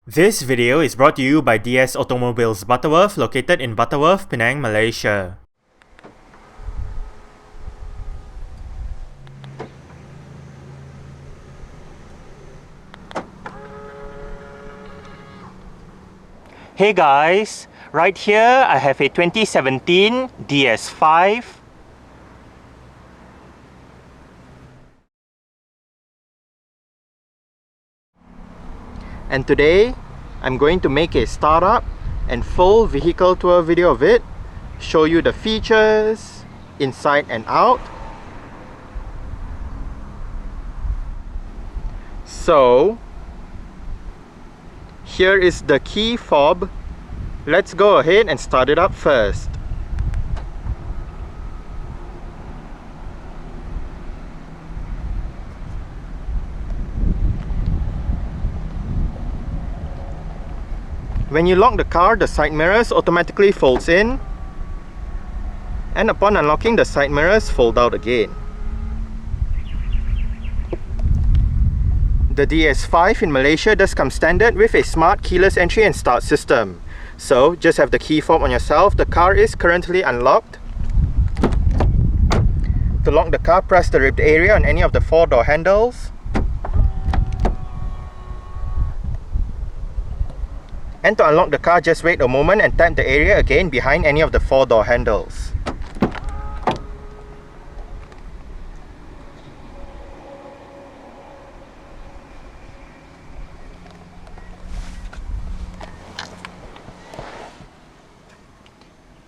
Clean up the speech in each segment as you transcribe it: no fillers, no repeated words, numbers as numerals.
This video is brought to you by DS Automobiles Butterworth, located in Butterworth, Penang, Malaysia. Hey guys, right here I have a 2017 DS5. And today, I'm going to make a startup and full vehicle tour video of it, show you the features, inside and out. So, here is the key fob. Let's go ahead and start it up first. When you lock the car, the side mirrors automatically folds in, and upon unlocking, the side mirrors fold out again. The DS5 in Malaysia does come standard with a smart keyless entry and start system. So just have the key fob on yourself. The car is currently unlocked. To lock the car, press the ribbed area on any of the 4 door handles. And to unlock the car, just wait a moment and tap the area again behind any of the 4 door handles.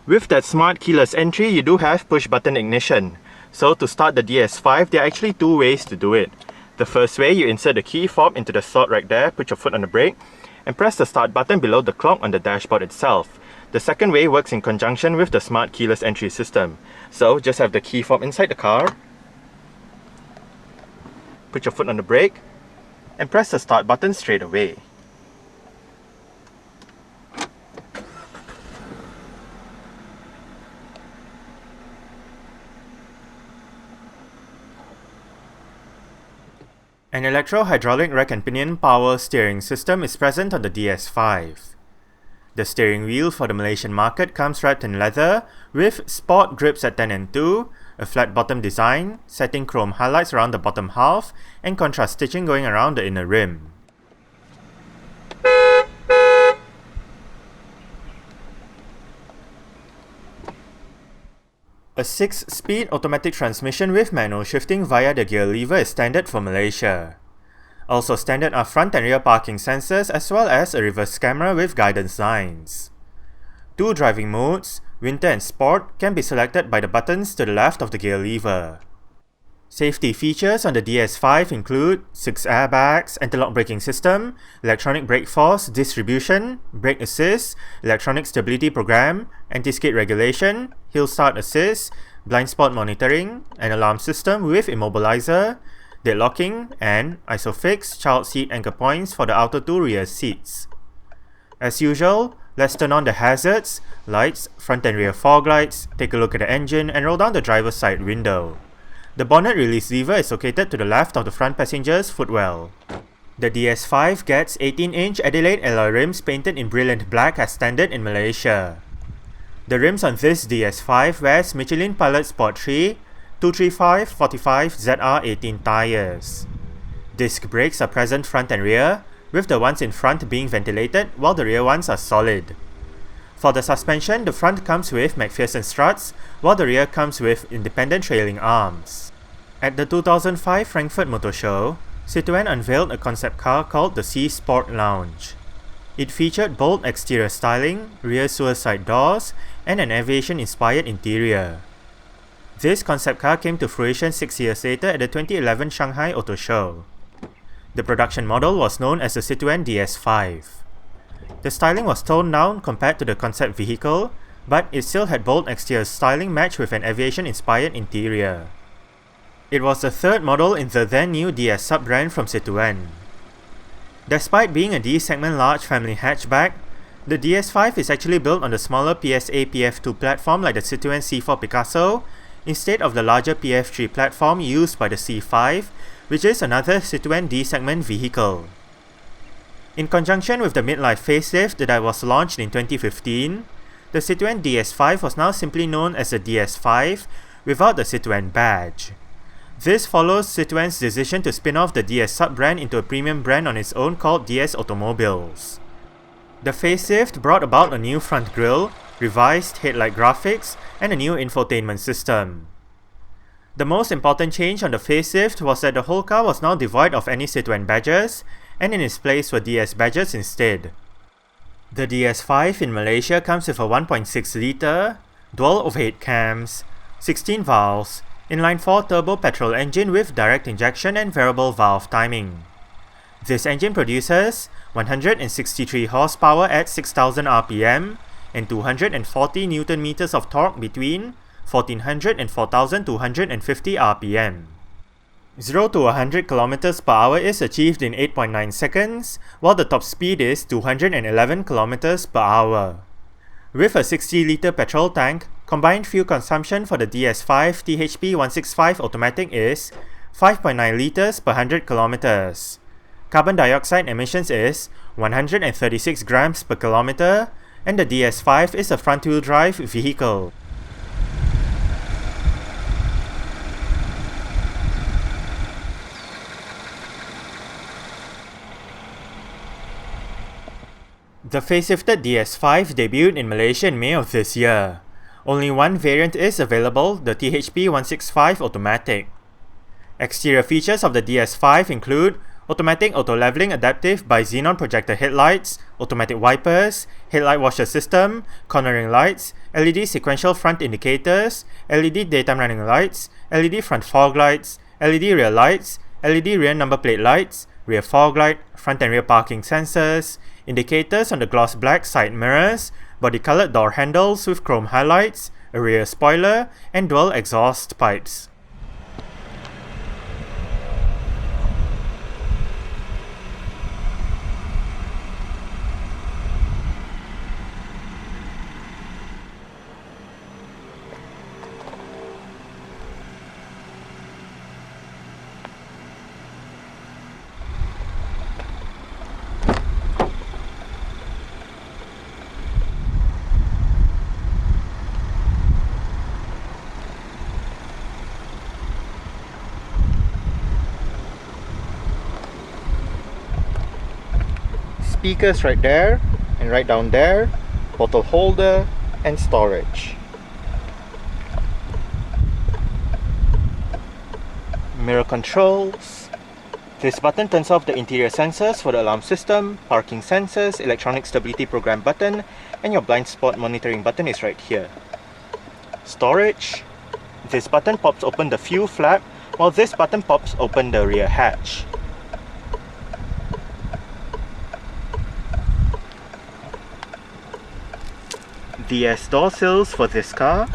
With that smart keyless entry, you do have push button ignition. So to start the DS5, there are actually 2 ways to do it. The first way, you insert the key fob into the slot right there, put your foot on the brake, and press the start button below the clock on the dashboard itself. The second way works in conjunction with the smart keyless entry system. So just have the key fob inside the car, put your foot on the brake, and press the start button straight away. An electro-hydraulic rack and pinion power steering system is present on the DS5. The steering wheel for the Malaysian market comes wrapped in leather with sport grips at 10 and 2, a flat bottom design, setting chrome highlights around the bottom half, and contrast stitching going around the inner rim. A 6-speed automatic transmission with manual shifting via the gear lever is standard for Malaysia. Also standard are front and rear parking sensors as well as a reverse camera with guidance lines. 2 driving modes, Winter and Sport, can be selected by the buttons to the left of the gear lever. Safety features on the DS5 include 6 airbags, anti-lock braking system, electronic brake force distribution, brake assist, electronic stability program, anti-skid regulation, hill start assist, blind spot monitoring, an alarm system with immobilizer, deadlocking, and ISOFIX child seat anchor points for the outer 2 rear seats. As usual, let's turn on the hazards, lights, front and rear fog lights, take a look at the engine, and roll down the driver's side window. The bonnet release lever is located to the left of the front passenger's footwell. The DS5 gets 18-inch Adelaide alloy rims painted in brilliant black as standard in Malaysia. The rims on this DS5 wears Michelin Pilot Sport 3 235/45 ZR18 tyres. Disc brakes are present front and rear, with the ones in front being ventilated while the rear ones are solid. For the suspension, the front comes with McPherson struts, while the rear comes with independent trailing arms. At the 2005 Frankfurt Motor Show, Citroën unveiled a concept car called the C Sport Lounge. It featured bold exterior styling, rear suicide doors, and an aviation-inspired interior. This concept car came to fruition 6 years later at the 2011 Shanghai Auto Show. The production model was known as the Citroën DS5. The styling was toned down compared to the concept vehicle, but it still had bold exterior styling matched with an aviation-inspired interior. It was the 3rd model in the then-new DS sub-brand from Citroën. Despite being a D-segment large family hatchback, the DS5 is actually built on the smaller PSA PF2 platform like the Citroën C4 Picasso, instead of the larger PF3 platform used by the C5, which is another Citroën D-segment vehicle. In conjunction with the midlife facelift that was launched in 2015, the Citroën DS5 was now simply known as the DS5 without the Citroën badge. This follows Citroën's decision to spin off the DS sub-brand into a premium brand on its own called DS Automobiles. The facelift brought about a new front grille, revised headlight graphics, and a new infotainment system. The most important change on the facelift was that the whole car was now devoid of any Citroën badges, and in its place were DS badges instead. The DS5 in Malaysia comes with a 1.6 litre, dual overhead cams, 16 valves, inline-4 turbo petrol engine with direct injection and variable valve timing. This engine produces 163 horsepower at 6000 rpm and 240 Nm of torque between 1400 and 4250 rpm. 0 to 100 km per hour is achieved in 8.9 seconds, while the top speed is 211 km per hour. With a 60-litre petrol tank, combined fuel consumption for the DS5 THP 165 automatic is 5.9 litres per 100 km. Carbon dioxide emissions is 136 grams per kilometer, and the DS5 is a front-wheel drive vehicle. The facelifted DS5 debuted in Malaysia in May of this year. Only one variant is available, the THP 165 automatic. Exterior features of the DS5 include automatic auto-leveling adaptive by xenon projector headlights, automatic wipers, headlight washer system, cornering lights, LED sequential front indicators, LED daytime running lights, LED front fog lights, LED rear lights, LED rear number plate lights, rear fog light, front and rear parking sensors, indicators on the gloss black side mirrors, body-colored door handles with chrome highlights, a rear spoiler, and dual exhaust pipes. Speakers right there and right down there, bottle holder and storage. Mirror controls. This button turns off the interior sensors for the alarm system, parking sensors, electronic stability program button, and your blind spot monitoring button is right here. Storage. This button pops open the fuel flap, while this button pops open the rear hatch. DS door sills for this car,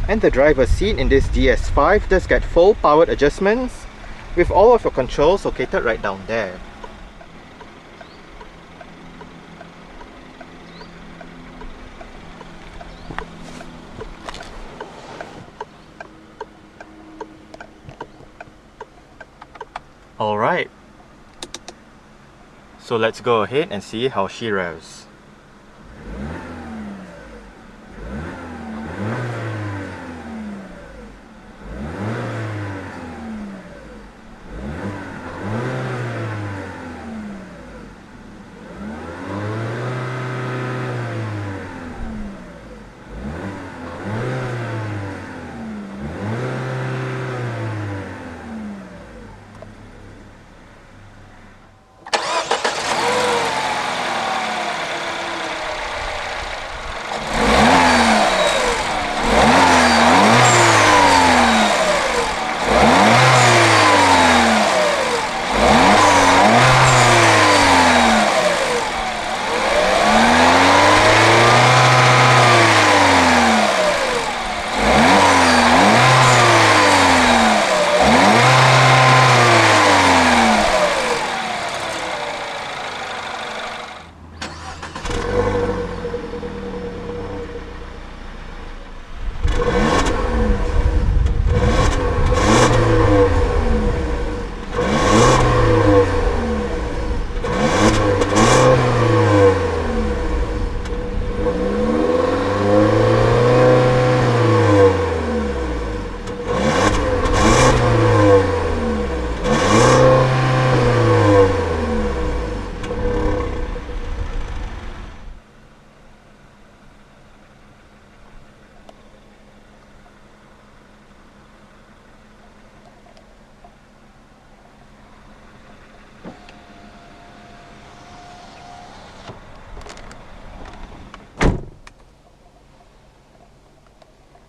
and the driver's seat in this DS5 does get full powered adjustments with all of your controls located right down there. Alright, so let's go ahead and see how she revs.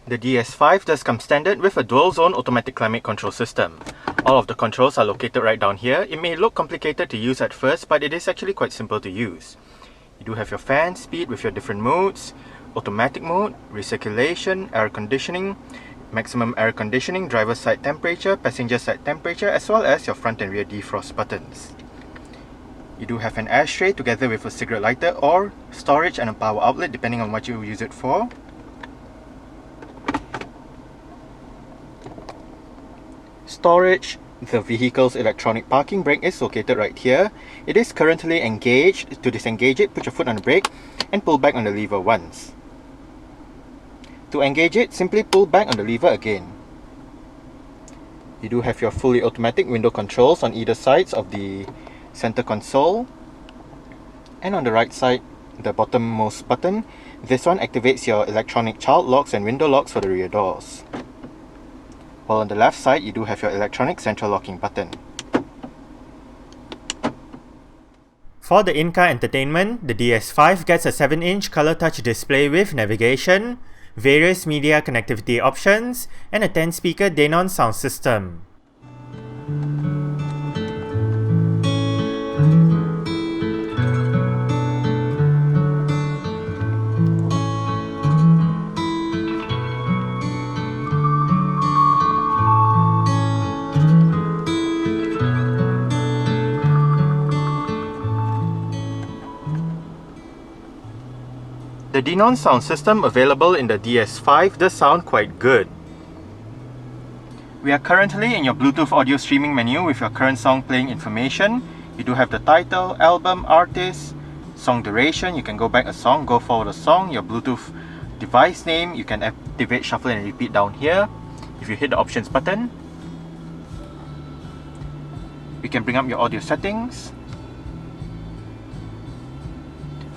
The DS5 does come standard with a dual-zone automatic climate control system. All of the controls are located right down here. It may look complicated to use at first, but it is actually quite simple to use. You do have your fan speed with your different modes, automatic mode, recirculation, air conditioning, maximum air conditioning, driver's side temperature, passenger side temperature, as well as your front and rear defrost buttons. You do have an ashtray together with a cigarette lighter or storage and a power outlet depending on what you use it for. Storage. The vehicle's electronic parking brake is located right here. It is currently engaged. To disengage it, put your foot on the brake and pull back on the lever once. To engage it, simply pull back on the lever again. You do have your fully automatic window controls on either sides of the center console. And on the right side, the bottommost button, this one activates your electronic child locks and window locks for the rear doors. While on the left side, you do have your electronic central locking button. For the in-car entertainment, the DS5 gets a 7-inch color touch display with navigation, various media connectivity options, and a 10-speaker Denon sound system. The Denon sound system available in the DS5 does sound quite good. We are currently in your Bluetooth audio streaming menu with your current song playing information. You do have the title, album, artist, song duration. You can go back a song, go forward a song, your Bluetooth device name. You can activate, shuffle and repeat down here. If you hit the options button, you can bring up your audio settings.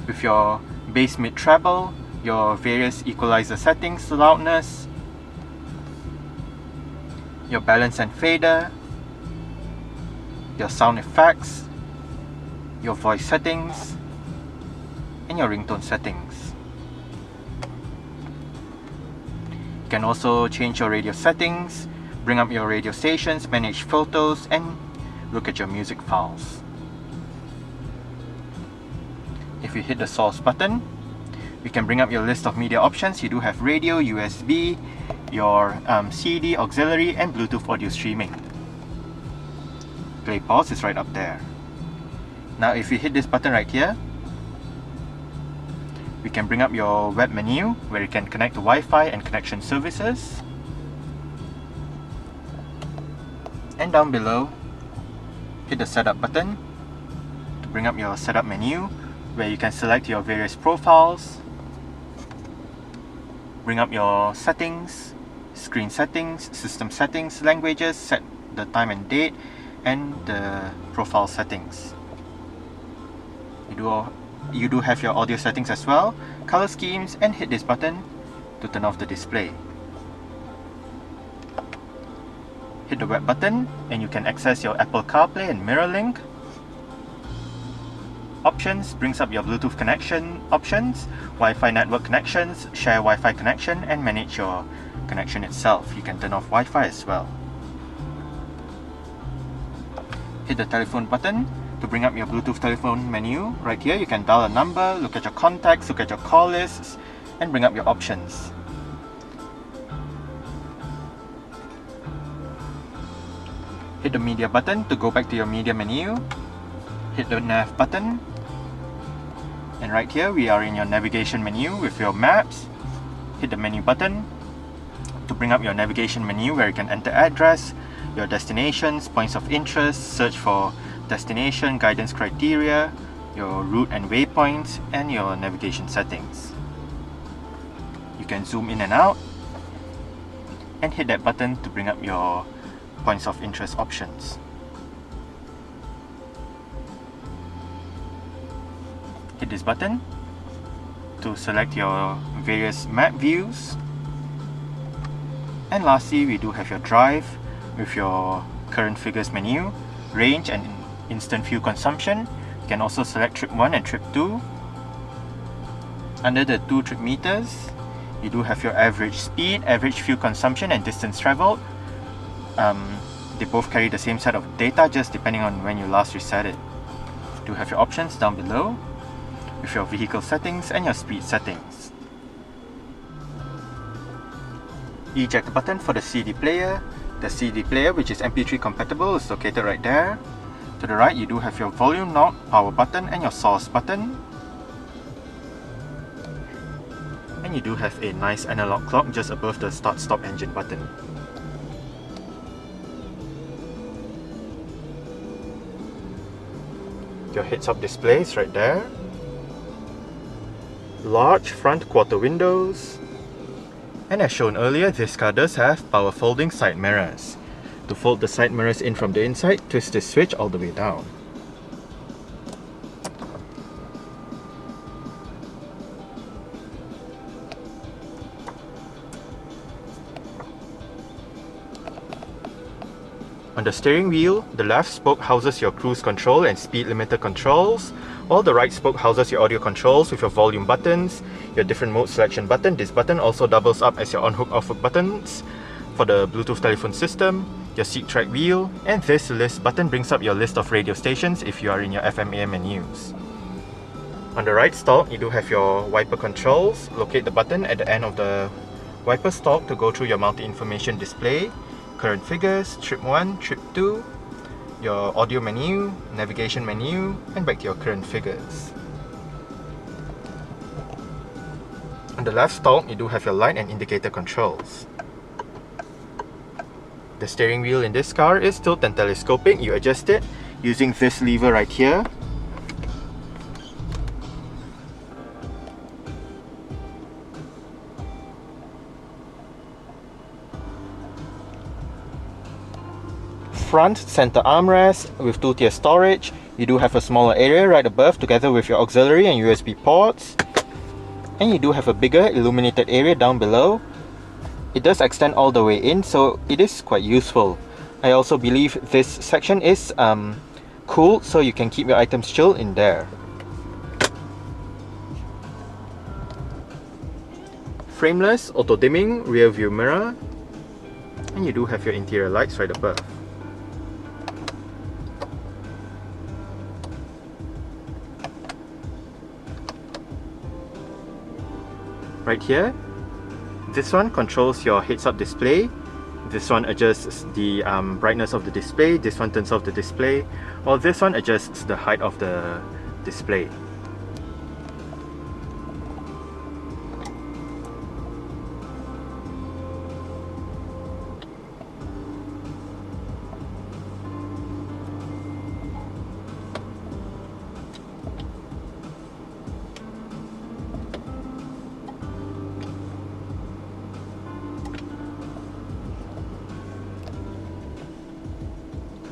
With your bass, mid, treble, your various equalizer settings, loudness, your balance and fader, your sound effects, your voice settings, and your ringtone settings. You can also change your radio settings, bring up your radio stations, manage photos, and look at your music files. If you hit the source button, we can bring up your list of media options. You do have radio, USB, your CD, auxiliary, and Bluetooth audio streaming. Play pause is right up there. Now if you hit this button right here, we can bring up your web menu where you can connect to Wi-Fi and connection services. And down below, hit the setup button to bring up your setup menu where you can select your various profiles, bring up your settings, screen settings, system settings, languages, set the time and date, and the profile settings. You do have your audio settings as well, color schemes, and hit this button to turn off the display. Hit the web button and you can access your Apple CarPlay and MirrorLink. Options brings up your Bluetooth connection options, Wi-Fi network connections, share Wi-Fi connection, and manage your connection itself. You can turn off Wi-Fi as well. Hit the telephone button to bring up your Bluetooth telephone menu. Right here you can dial a number, look at your contacts, look at your call lists, and bring up your options. Hit the media button to go back to your media menu. Hit the nav button. And right here we are in your navigation menu with your maps. Hit the menu button to bring up your navigation menu where you can enter address, your destinations, points of interest, search for destination, guidance criteria, your route and waypoints, and your navigation settings. You can zoom in and out and hit that button to bring up your points of interest options. Hit this button to select your various map views. And lastly, we do have your drive with your current figures menu, range and instant fuel consumption. You can also select trip 1 and trip 2. Under the 2 trip meters, you do have your average speed, average fuel consumption and distance travelled. They both carry the same set of data, just depending on when you last reset it. You do have your options down below with your vehicle settings and your speed settings. Eject button for the CD player. The CD player, which is MP3 compatible, is located right there. To the right, you do have your volume knob, power button and your source button. And you do have a nice analog clock just above the start-stop engine button. Your heads-up display is right there. Large front quarter windows. And as shown earlier, this car does have power folding side mirrors. To fold the side mirrors in from the inside, twist this switch all the way down. On the steering wheel, the left spoke houses your cruise control and speed limiter controls, while the right spoke houses your audio controls with your volume buttons, your different mode selection button. This button also doubles up as your on-hook off-hook buttons for the Bluetooth telephone system, your seat track wheel, and this list button brings up your list of radio stations if you are in your FM/AM menus. On the right stalk, you do have your wiper controls. Locate the button at the end of the wiper stalk to go through your multi-information display, current figures, trip 1, trip 2, your audio menu, navigation menu, and back to your current figures. On the left stalk, you do have your light and indicator controls. The steering wheel in this car is tilt and telescopic. You adjust it using this lever right here. Front center armrest with 2-tier storage. You do have a smaller area right above together with your auxiliary and USB ports. And you do have a bigger illuminated area down below. It does extend all the way in, so it is quite useful. I also believe this section is cooled, so you can keep your items chilled in there. Frameless, auto-dimming rear view mirror. And you do have your interior lights right above. Right here, this one controls your heads-up display. This one adjusts the brightness of the display. This one turns off the display. While this one adjusts the height of the display.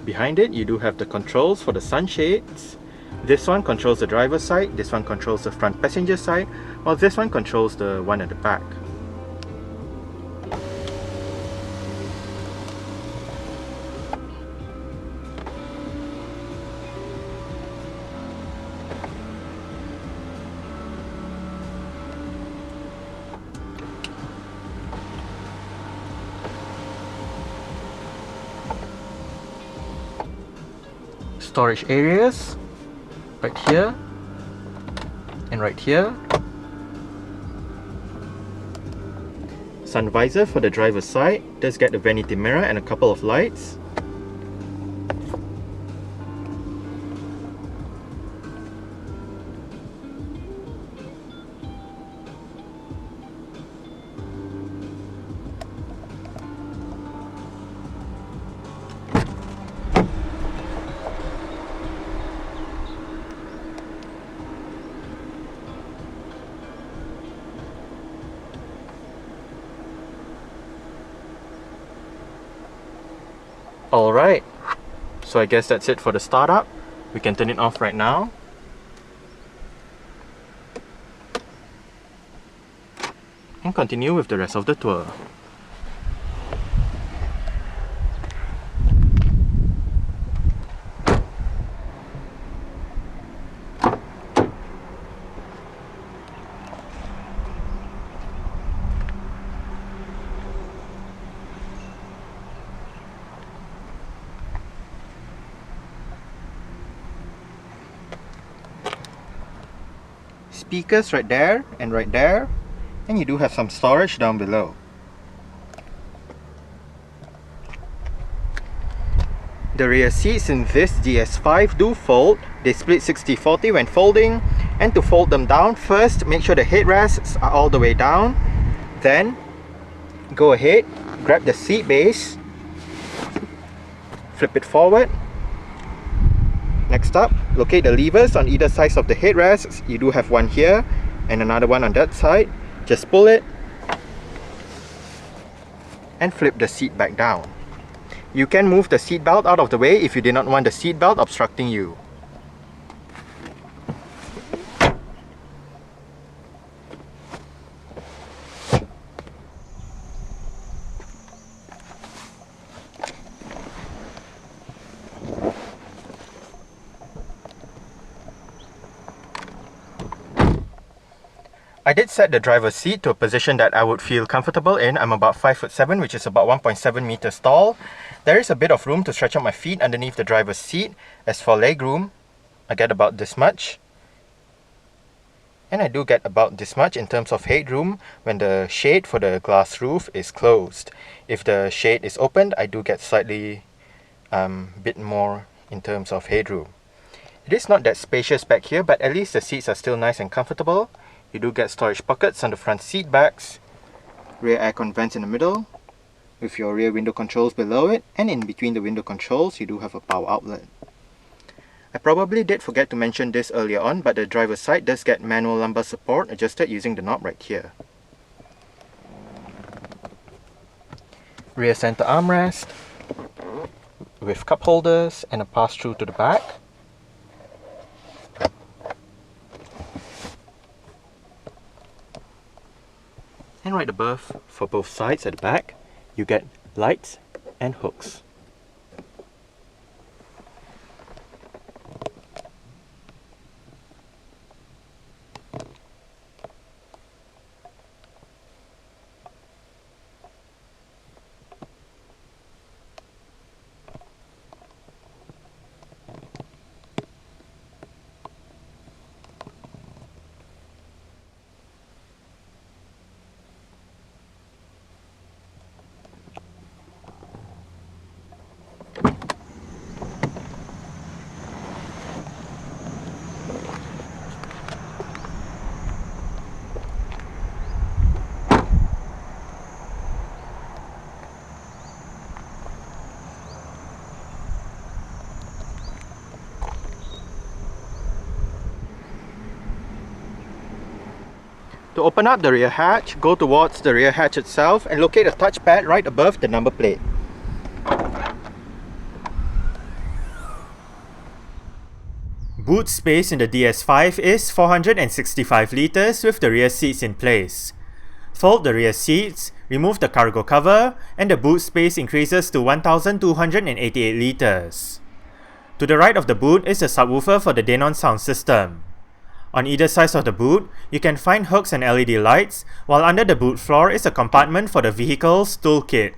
Behind it, you do have the controls for the sunshades. This one controls the driver's side, this one controls the front passenger side, while this one controls the one at the back. Storage areas right here and right here. Sun visor for the driver's side. Does get a vanity mirror and a couple of lights. Alright, so I guess that's it for the startup. We can turn it off right now. And continue with the rest of the tour. speakers right there, and you do have some storage down below. The rear seats in this DS5 do fold. They split 60-40 when folding, and to fold them down, first make sure the headrests are all the way down. Then go ahead, grab the seat base, flip it forward. Next up, locate the levers on either side of the headrests. You do have one here and another one on that side. Just pull it and flip the seat back down. You can move the seat belt out of the way if you do not want the seat belt obstructing you. I did set the driver's seat to a position that I would feel comfortable in. I'm about 5'7", which is about 1.7 meters tall. There is a bit of room to stretch out my feet underneath the driver's seat. As for legroom, I get about this much. And I do get about this much in terms of headroom when the shade for the glass roof is closed. If the shade is opened, I do get slightly bit more in terms of headroom. It is not that spacious back here, but at least the seats are still nice and comfortable. You do get storage pockets on the front seat backs, rear aircon vents in the middle, with your rear window controls below it, and in between the window controls you do have a power outlet. I probably did forget to mention this earlier on, but the driver's side does get manual lumbar support adjusted using the knob right here. Rear center armrest, with cup holders and a pass-through to the back. And right above, for both sides at the back, you get lights and hooks. To open up the rear hatch, go towards the rear hatch itself and locate a touchpad right above the number plate. Boot space in the DS5 is 465 litres with the rear seats in place. Fold the rear seats, remove the cargo cover, and the boot space increases to 1288 litres. To the right of the boot is a subwoofer for the Denon sound system. On either side of the boot, you can find hooks and LED lights, while under the boot floor is a compartment for the vehicle's toolkit.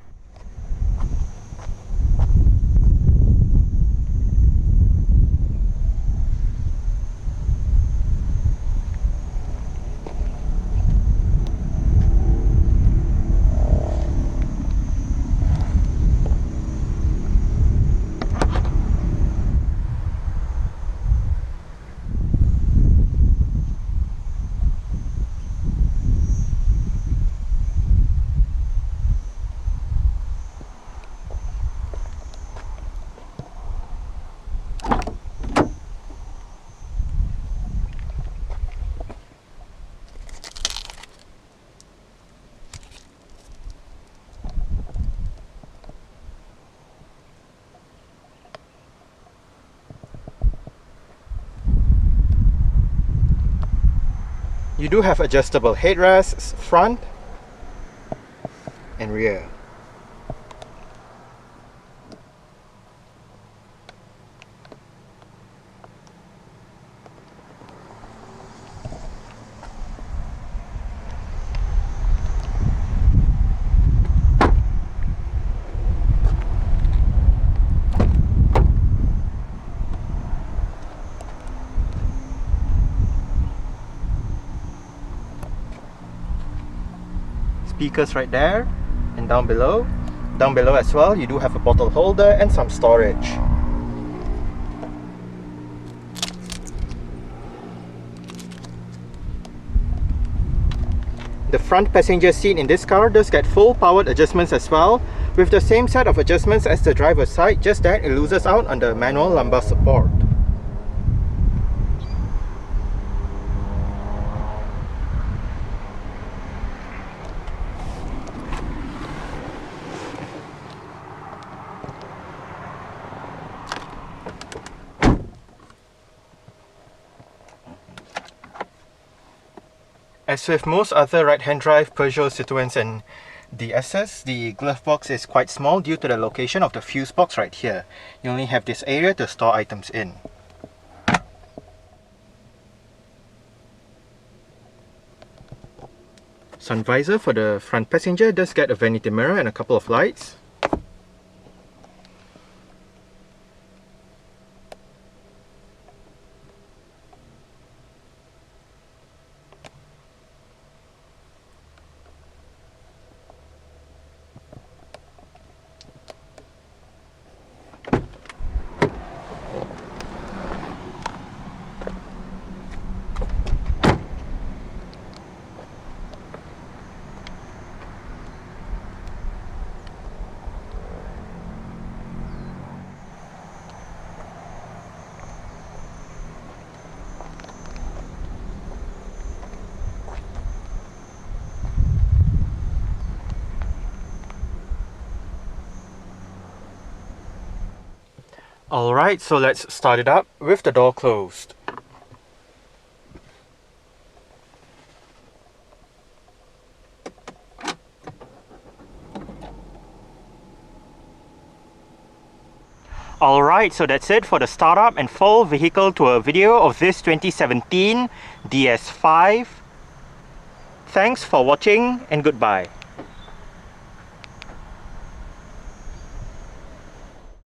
You do have adjustable headrests, front and rear. speakers right there and down below. Down below as well, you do have a bottle holder and some storage. The front passenger seat in this car does get full powered adjustments as well, with the same set of adjustments as the driver's side, just that it loses out on the manual lumbar support. As with most other right-hand drive Peugeot, Citroens and DS's, the glove box is quite small due to the location of the fuse box right here. You only have this area to store items in. Sun visor for the front passenger does get a vanity mirror and a couple of lights. Alright, so let's start it up with the door closed. Alright, so that's it for the startup and full vehicle tour video of this 2017 DS5. Thanks for watching and goodbye.